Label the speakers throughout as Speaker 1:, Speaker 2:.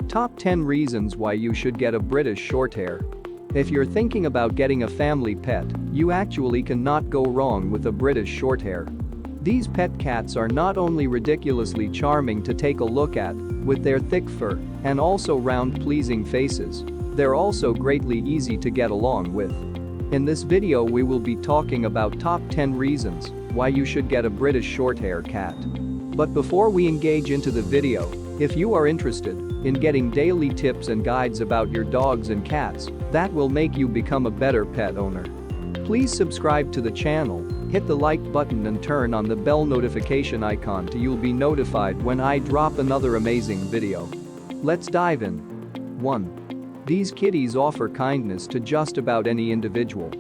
Speaker 1: Top 10 reasons why you should get a British Shorthair. If you're thinking about getting a family pet, you actually cannot go wrong with a British Shorthair. These pet cats are not only ridiculously charming to take a look at, with their thick fur and also round pleasing faces, they're also greatly easy to get along with. In this video we will be talking about top 10 reasons why you should get a British Shorthair cat. But before we engage into the video, if you are interested in getting daily tips and guides about your dogs and cats that will make you become a better pet owner, please subscribe to the channel, hit the like button and turn on the bell notification icon so you'll be notified when I drop another amazing video. Let's dive in. 1. These kitties offer kindness to just about any individual.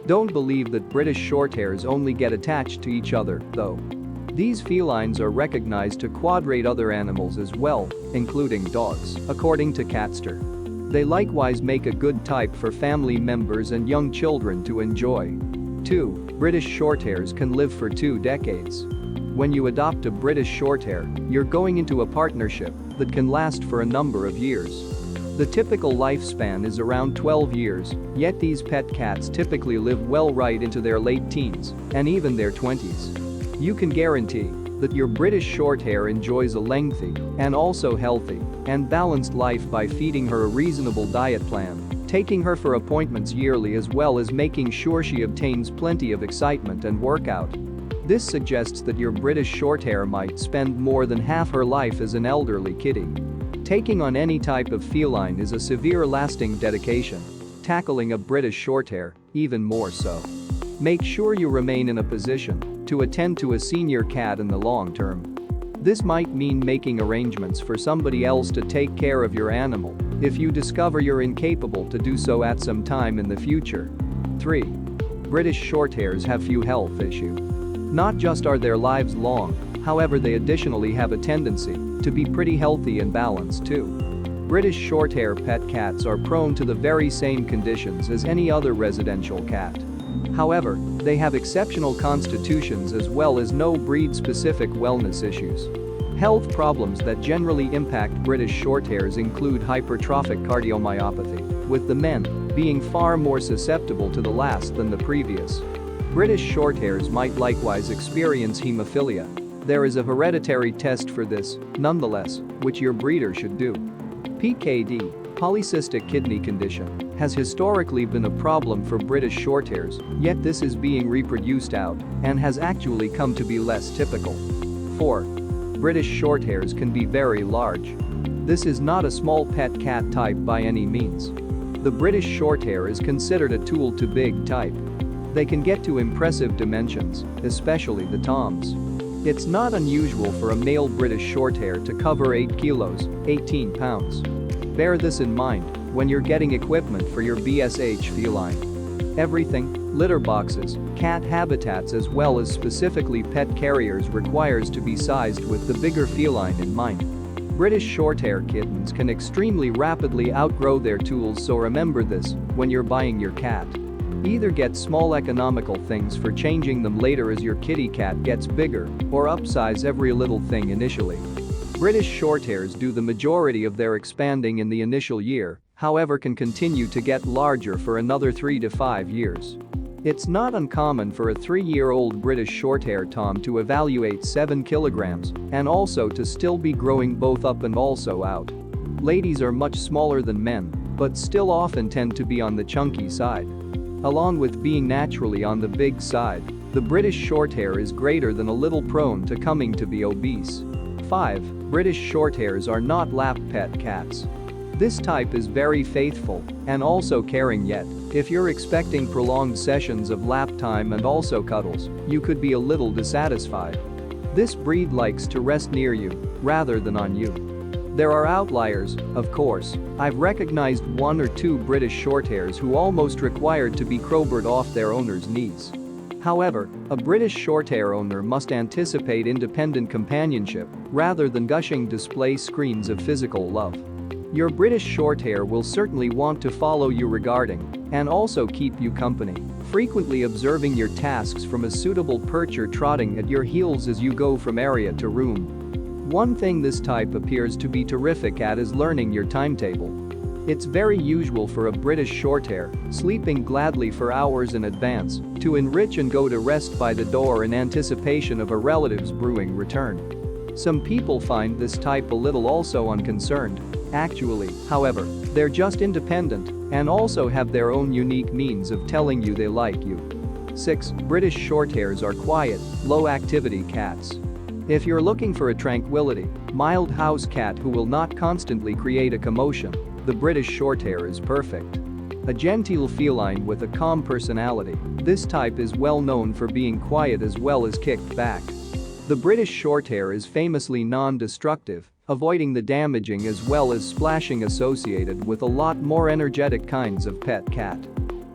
Speaker 1: Don't believe that British Shorthairs only get attached to each other, though. These felines are recognized to quadrate other animals as well, including dogs, according to Catster. They likewise make a good type for family members and young children to enjoy. 2. British Shorthairs can live for 2 decades. When you adopt a British Shorthair, you're going into a partnership that can last for a number of years. The typical lifespan is around 12 years, yet these pet cats typically live well right into their late teens and even their 20s. You can guarantee that your British Shorthair enjoys a lengthy and also healthy and balanced life by feeding her a reasonable diet plan, taking her for appointments yearly as well as making sure she obtains plenty of excitement and workout. This suggests that your British Shorthair might spend more than half her life as an elderly kitty. Taking on any type of feline is a severe lasting dedication. Tackling a British Shorthair, even more so. Make sure you remain in a position to attend to a senior cat in the long term. This might mean making arrangements for somebody else to take care of your animal if you discover you're incapable to do so at some time in the future. 3. British Shorthairs have few health issues. Not just are their lives long, however they additionally have a tendency to be pretty healthy and balanced too. British Shorthair pet cats are prone to the very same conditions as any other residential cat. However, they have exceptional constitutions as well as no breed-specific wellness issues. Health problems that generally impact British Shorthairs include hypertrophic cardiomyopathy, with the men being far more susceptible to the last than the previous. British Shorthairs might likewise experience hemophilia. There is a hereditary test for this, nonetheless, which your breeder should do. PKD, polycystic kidney condition, has historically been a problem for British Shorthairs, yet this is being reproduced out and has actually come to be less typical. 4. British Shorthairs can be very large. This is not a small pet cat type by any means. The British Shorthair is considered a tool to big type. They can get to impressive dimensions, especially the toms. It's not unusual for a male British Shorthair to cover 8 kilos, 18 pounds. Bear this in mind when you're getting equipment for your BSH feline. Everything, litter boxes, cat habitats as well as specifically pet carriers requires to be sized with the bigger feline in mind. British Shorthair kittens can extremely rapidly outgrow their tools, so remember this when you're buying your cat. Either get small economical things for changing them later as your kitty cat gets bigger, or upsize every little thing initially. British Shorthairs do the majority of their expanding in the initial year, however can continue to get larger for another 3 to 5 years. It's not uncommon for a 3-year-old British Shorthair tom to evaluate 7 kilograms and also to still be growing both up and also out. Ladies are much smaller than men, but still often tend to be on the chunky side. Along with being naturally on the big side, the British Shorthair is greater than a little prone to coming to be obese. 5. British Shorthairs are not lap pet cats. This type is very faithful and also caring, yet if you're expecting prolonged sessions of lap time and also cuddles, you could be a little dissatisfied. This breed likes to rest near you rather than on you. There are outliers, of course. I've recognized 1 or 2 British Shorthairs who almost required to be crowbared off their owner's knees. However, a British Shorthair owner must anticipate independent companionship rather than gushing display screens of physical love. Your British Shorthair will certainly want to follow you regarding and also keep you company, frequently observing your tasks from a suitable perch or trotting at your heels as you go from area to room. One thing this type appears to be terrific at is learning your timetable. It's very usual for a British Shorthair, sleeping gladly for hours in advance, to enrich and go to rest by the door in anticipation of a relative's brewing return. Some people find this type a little also unconcerned. Actually, however, they're just independent and also have their own unique means of telling you they like you. 6. British Shorthairs are quiet, low-activity cats. If you're looking for a tranquility, mild house cat who will not constantly create a commotion, the British Shorthair is perfect. A genteel feline with a calm personality, this type is well known for being quiet as well as kicked back. The British Shorthair is famously non-destructive, avoiding the damaging as well as splashing associated with a lot more energetic kinds of pet cat.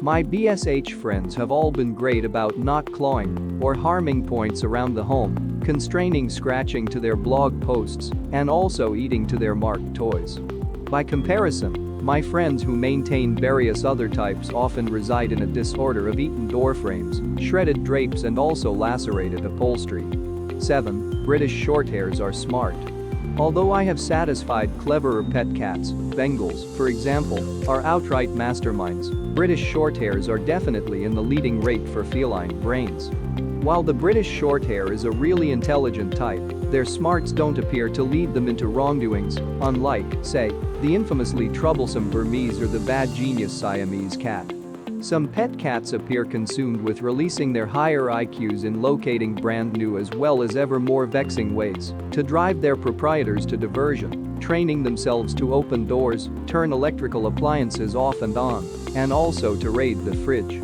Speaker 1: My BSH friends have all been great about not clawing or harming points around the home, constraining scratching to their blog posts, and also eating to their marked toys. By comparison, my friends who maintain various other types often reside in a disorder of eaten door frames, shredded drapes and also lacerated upholstery. 7. British Shorthairs are smart. Although I have satisfied cleverer pet cats, Bengals, for example, are outright masterminds, British Shorthairs are definitely in the leading rate for feline brains. While the British Shorthair is a really intelligent type, their smarts don't appear to lead them into wrongdoings, unlike, say, the infamously troublesome Burmese or the bad genius Siamese cat. Some pet cats appear consumed with releasing their higher IQs in locating brand new as well as ever more vexing ways to drive their proprietors to diversion, training themselves to open doors, turn electrical appliances off and on, and also to raid the fridge.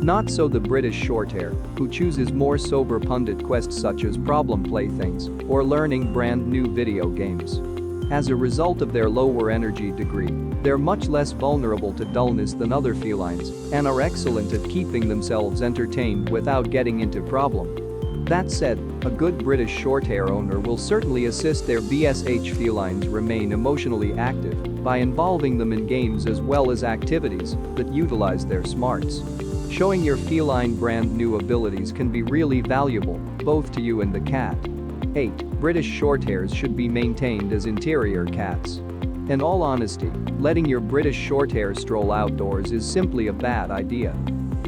Speaker 1: Not so the British Shorthair, who chooses more sober pundit quests such as problem playthings or learning brand new video games. As a result of their lower energy degree, they're much less vulnerable to dullness than other felines and are excellent at keeping themselves entertained without getting into problem. That said, a good British Shorthair owner will certainly assist their BSH felines remain emotionally active by involving them in games as well as activities that utilize their smarts. Showing your feline brand new abilities can be really valuable, both to you and the cat. 8. British Shorthairs should be maintained as interior cats. In all honesty, letting your British Shorthair stroll outdoors is simply a bad idea.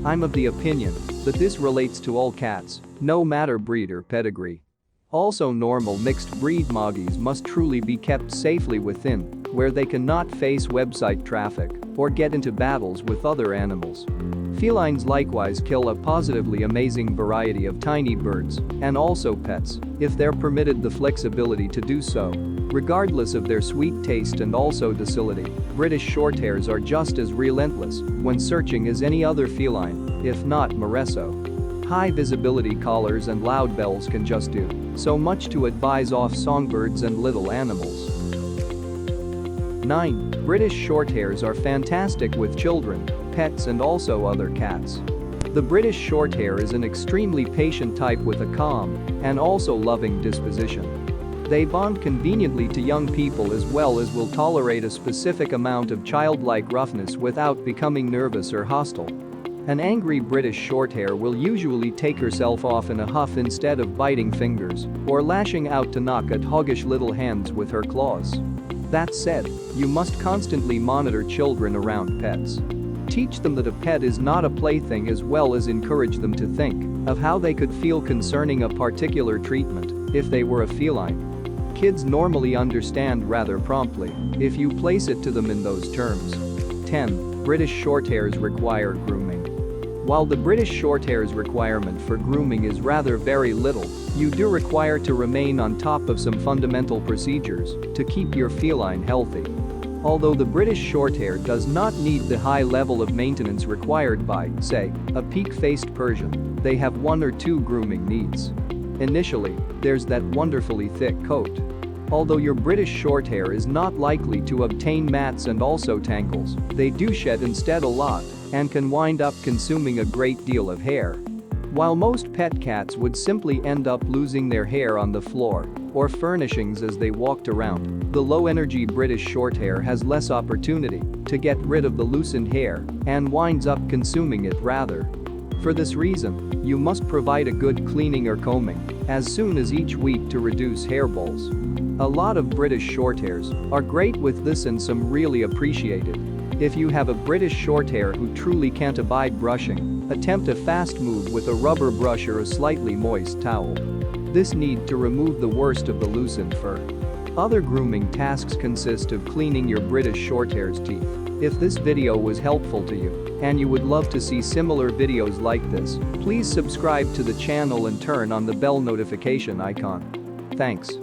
Speaker 1: I'm of the opinion that this relates to all cats, no matter breed or pedigree. Also, normal mixed breed moggies must truly be kept safely within, where they cannot face website traffic or get into battles with other animals. Felines likewise kill a positively amazing variety of tiny birds and also pets if they're permitted the flexibility to do so. Regardless of their sweet taste and also docility, British Shorthairs are just as relentless when searching as any other feline, if not moreso. High visibility collars and loud bells can just do so much to advise off songbirds and little animals. 9. British Shorthairs are fantastic with children, pets and also other cats. The British Shorthair is an extremely patient type with a calm and also loving disposition. They bond conveniently to young people as well as will tolerate a specific amount of childlike roughness without becoming nervous or hostile. An angry British Shorthair will usually take herself off in a huff instead of biting fingers or lashing out to knock at hoggish little hands with her claws. That said, you must constantly monitor children around pets. Teach them that a pet is not a plaything as well as encourage them to think of how they could feel concerning a particular treatment if they were a feline. Kids normally understand rather promptly if you place it to them in those terms. 10. British Shorthairs require grooming. While the British Shorthair's requirement for grooming is rather very little, you do require to remain on top of some fundamental procedures to keep your feline healthy. Although the British Shorthair does not need the high level of maintenance required by, say, a peak-faced Persian, they have one or two grooming needs. Initially, there's that wonderfully thick coat. Although your British Shorthair is not likely to obtain mats and also tangles, they do shed instead a lot and can wind up consuming a great deal of hair. While most pet cats would simply end up losing their hair on the floor or furnishings as they walked around, the low-energy British Shorthair has less opportunity to get rid of the loosened hair and winds up consuming it rather. For this reason, you must provide a good cleaning or combing as soon as each week to reduce hairballs. A lot of British Shorthairs are great with this and some really appreciate it. If you have a British Shorthair who truly can't abide brushing, attempt a fast move with a rubber brush or a slightly moist towel. This need to remove the worst of the loosened fur. Other grooming tasks consist of cleaning your British Shorthair's teeth. If this video was helpful to you and you would love to see similar videos like this, please subscribe to the channel and turn on the bell notification icon. Thanks.